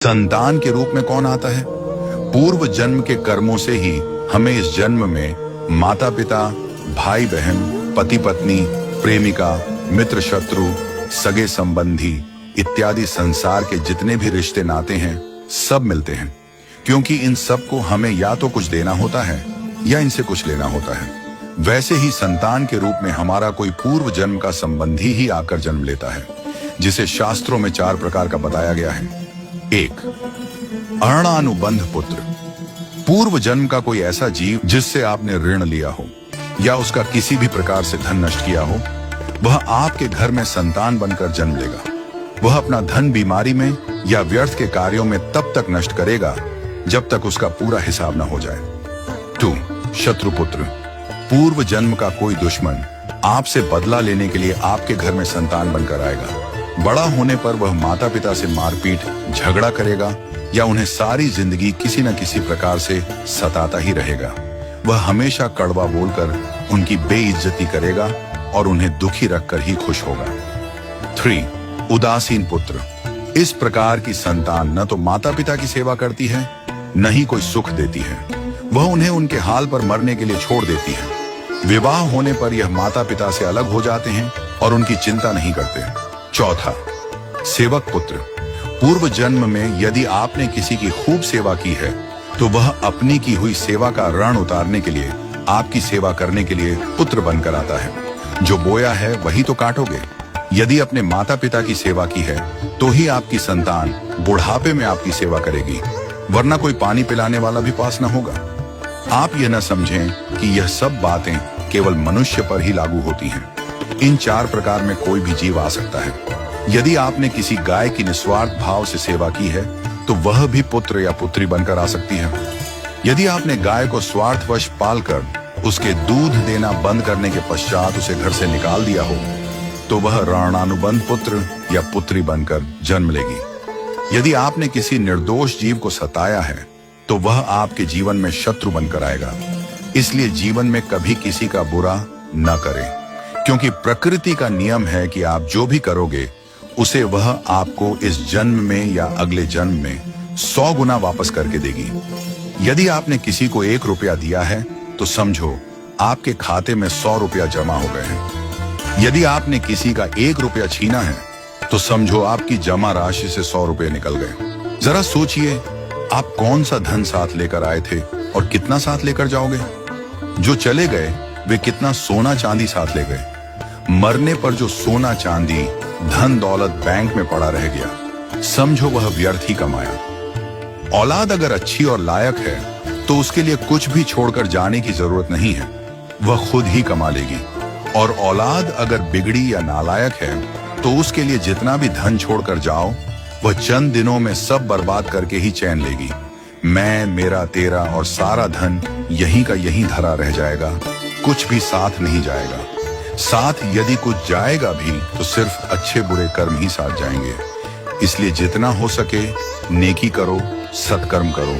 संतान के रूप में कौन आता है? पूर्व जन्म के कर्मों से ही हमें इस जन्म में माता पिता, भाई बहन, पति पत्नी, प्रेमिका, मित्र शत्रु, सगे संबंधी इत्यादि संसार के जितने भी रिश्ते नाते हैं सब मिलते हैं, क्योंकि इन सब को हमें या तो कुछ देना होता है या इनसे कुछ लेना होता है। वैसे ही संतान के रूप में हमारा कोई पूर्व जन्म का संबंधी ही आकर जन्म लेता है, जिसे शास्त्रों में 4 प्रकार का बताया गया है। 1. अरणानुबंध पुत्र। पूर्व जन्म का कोई ऐसा जीव जिससे आपने ऋण लिया हो या उसका किसी भी प्रकार से धन नष्ट किया हो, वह आपके घर में संतान बनकर जन्म लेगा। वह अपना धन बीमारी में या व्यर्थ के कार्यों में तब तक नष्ट करेगा जब तक उसका पूरा हिसाब न हो जाए। 2. शत्रुपुत्र। पूर्व जन्म का कोई दुश्मन आपसे बदला लेने के लिए आपके घर में संतान बनकर आएगा। बड़ा होने पर वह माता पिता से मारपीट, झगड़ा करेगा या उन्हें सारी जिंदगी किसी न किसी प्रकार से सताता ही रहेगा। वह हमेशा कड़वा बोलकर उनकी बेइज्जती करेगा और उन्हें दुखी रखकर ही खुश होगा। 3. उदासीन पुत्र। इस प्रकार की संतान न तो माता पिता की सेवा करती है, न ही कोई सुख देती है। वह उन्हें उनके हाल पर मरने के लिए छोड़ देती है। विवाह होने पर यह माता पिता से अलग हो जाते हैं और उनकी चिंता नहीं करते। 4. सेवक पुत्र। पूर्व जन्म में यदि आपने किसी की खूब सेवा की है तो वह अपनी की हुई सेवा का ऋण उतारने के लिए आपकी सेवा करने के लिए पुत्र बनकर आता है। जो बोया है वही तो काटोगे। यदि अपने माता पिता की सेवा की है तो ही आपकी संतान बुढ़ापे में आपकी सेवा करेगी, वरना कोई पानी पिलाने वाला भी पास न होगा। आप यह न समझें कि यह सब बातें केवल मनुष्य पर ही लागू होती हैं। इन 4 प्रकार में कोई भी जीव आ सकता है। यदि आपने किसी गाय की निस्वार्थ भाव से सेवा की है तो वह भी पुत्र या पुत्री बनकर आ सकती है। यदि आपने गाय को स्वार्थवश पालकर उसके दूध देना बंद करने के पश्चात उसे घर से निकाल दिया हो तो वह ऋणानुबंध पुत्र या पुत्री बनकर जन्म लेगी। यदि आपने किसी निर्दोष जीव को सताया है तो वह आपके जीवन में शत्रु बनकर आएगा। इसलिए जीवन में कभी किसी का बुरा न करें, क्योंकि प्रकृति का नियम है कि आप जो भी करोगे उसे वह आपको इस जन्म में या अगले जन्म में 100 गुना वापस करके देगी। यदि आपने किसी को 1 रुपया दिया है तो समझो आपके खाते में 100 रुपया जमा हो गए हैं। यदि आपने किसी का 1 रुपया छीना है तो समझो आपकी जमा राशि से 100 रुपये निकल गए। जरा सोचिए, आप कौन सा धन साथ लेकर आए थे और कितना साथ लेकर जाओगे? जो चले गए वे कितना सोना चांदी साथ ले गए। मरने पर जो सोना चांदी धन दौलत बैंक में पड़ा रह गया, समझो वह व्यर्थ ही कमाया। औलाद अगर अच्छी और लायक है तो उसके लिए कुछ भी छोड़कर जाने की जरूरत नहीं है, वह खुद ही कमा लेगी। और औलाद अगर बिगड़ी या नालायक है तो उसके लिए जितना भी धन छोड़कर जाओ वह चंद दिनों में सब बर्बाद करके ही चैन लेगी। मैं, मेरा, तेरा और सारा धन यहीं का यहीं धरा रह जाएगा, कुछ भी साथ नहीं जाएगा। साथ यदि कुछ जाएगा भी तो सिर्फ अच्छे बुरे कर्म ही साथ जाएंगे। इसलिए जितना हो सके नेकी करो, सत्कर्म करो।